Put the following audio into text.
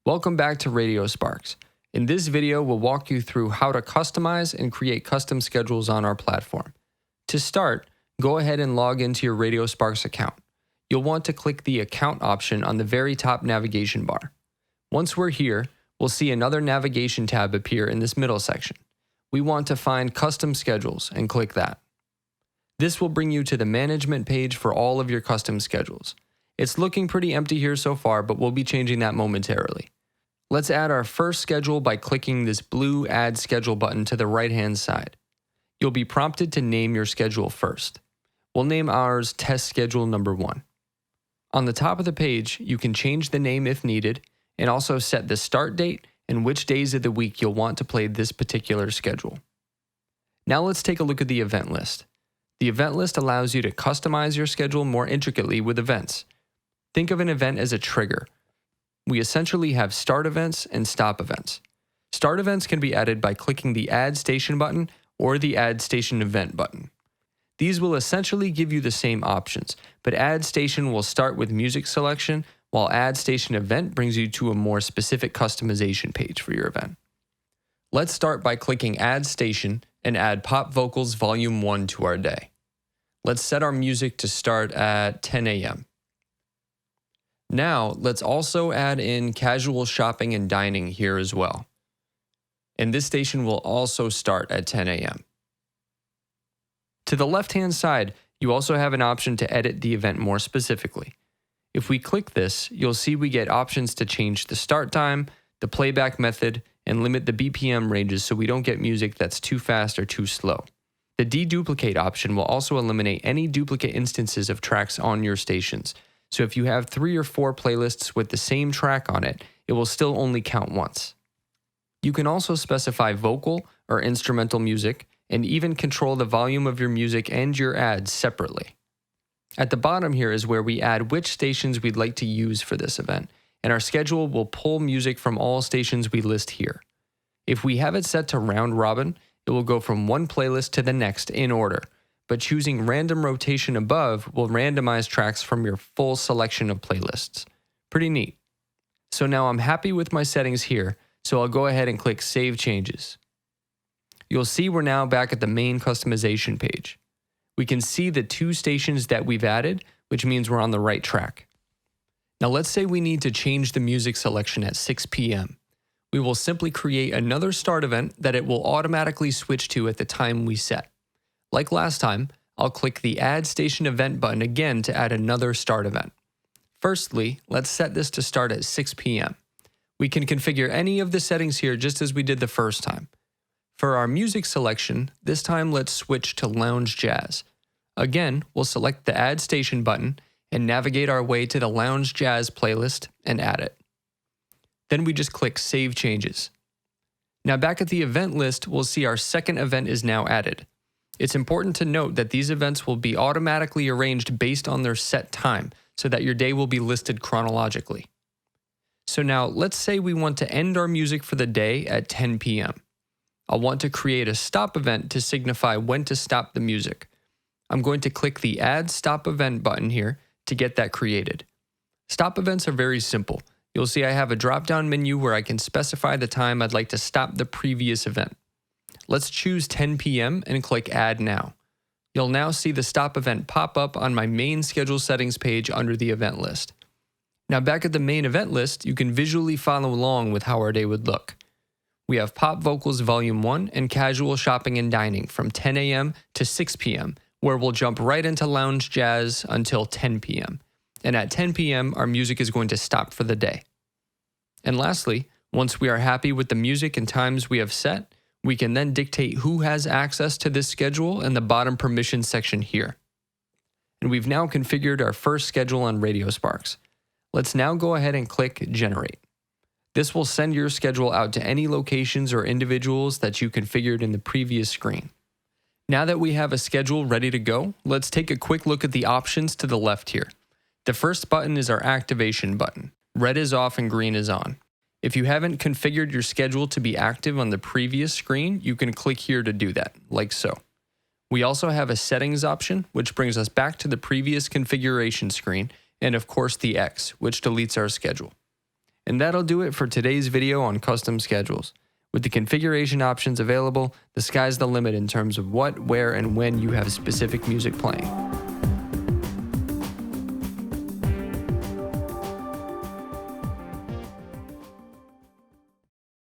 Welcome back to RadioSparx. In this video, we'll walk you through how to customize and create custom schedules on our platform. To start, go ahead and log into your RadioSparx account. You'll want to click the Account option on the very top navigation bar. Once we're here, we'll see another navigation tab appear in this middle section. We want to find Custom Schedules and click that. This will bring you to the management page for all of your custom schedules. It's looking pretty empty here so far, but we'll be changing that momentarily. Let's add our first schedule by clicking this blue Add Schedule button to the right-hand side. You'll be prompted to name your schedule first. We'll name ours Test Schedule Number 1. On the top of the page, you can change the name if needed, and also set the start date and which days of the week you'll want to play this particular schedule. Now let's take a look at the event list. The event list allows you to customize your schedule more intricately with events. Think of an event as a trigger. We essentially have start events and stop events. Start events can be added by clicking the Add Station button or the Add Station Event button. These will essentially give you the same options, but Add Station will start with music selection, while Add Station Event brings you to a more specific customization page for your event. Let's start by clicking Add Station and add Pop Vocals Volume 1 to our day. Let's set our music to start at 10 a.m. Now, let's also add in Casual Shopping and Dining here as well. And this station will also start at 10 a.m. To the left-hand side, you also have an option to edit the event more specifically. If we click this, you'll see we get options to change the start time, the playback method, and limit the BPM ranges so we don't get music that's too fast or too slow. The deduplicate option will also eliminate any duplicate instances of tracks on your stations. So if you have 3 or 4 playlists with the same track on it, it will still only count once. You can also specify vocal or instrumental music and even control the volume of your music and your ads separately. At the bottom here is where we add which stations we'd like to use for this event, and our schedule will pull music from all stations we list here. If we have it set to round robin, it will go from one playlist to the next in order, but choosing random rotation above will randomize tracks from your full selection of playlists. Pretty neat. So now I'm happy with my settings here, so I'll go ahead and click Save Changes. You'll see we're now back at the main customization page. We can see the 2 stations that we've added, which means we're on the right track. Now let's say we need to change the music selection at 6 p.m. We will simply create another start event that it will automatically switch to at the time we set. Like last time, I'll click the Add Station Event button again to add another start event. Firstly, let's set this to start at 6 p.m. We can configure any of the settings here just as we did the first time. For our music selection, this time let's switch to Lounge Jazz. Again, we'll select the Add Station button and navigate our way to the Lounge Jazz playlist and add it. Then we just click Save Changes. Now back at the event list, we'll see our second event is now added. It's important to note that these events will be automatically arranged based on their set time, so that your day will be listed chronologically. So now, let's say we want to end our music for the day at 10 p.m. I'll want to create a stop event to signify when to stop the music. I'm going to click the Add Stop Event button here to get that created. Stop events are very simple. You'll see I have a drop-down menu where I can specify the time I'd like to stop the previous event. Let's choose 10 p.m. and click Add Now. You'll now see the stop event pop up on my main schedule settings page under the event list. Now back at the main event list, you can visually follow along with how our day would look. We have Pop Vocals Volume 1 and Casual Shopping and Dining from 10 a.m. to 6 p.m., where we'll jump right into Lounge Jazz until 10 p.m. And at 10 p.m., our music is going to stop for the day. And lastly, once we are happy with the music and times we have set, we can then dictate who has access to this schedule in the bottom permissions section here. And we've now configured our first schedule on RadioSparx. Let's now go ahead and click Generate. This will send your schedule out to any locations or individuals that you configured in the previous screen. Now that we have a schedule ready to go, let's take a quick look at the options to the left here. The first button is our activation button. Red is off and green is on. If you haven't configured your schedule to be active on the previous screen, you can click here to do that, like so. We also have a settings option, which brings us back to the previous configuration screen, and of course the X, which deletes our schedule. And that'll do it for today's video on custom schedules. With the configuration options available, the sky's the limit in terms of what, where, and when you have specific music playing.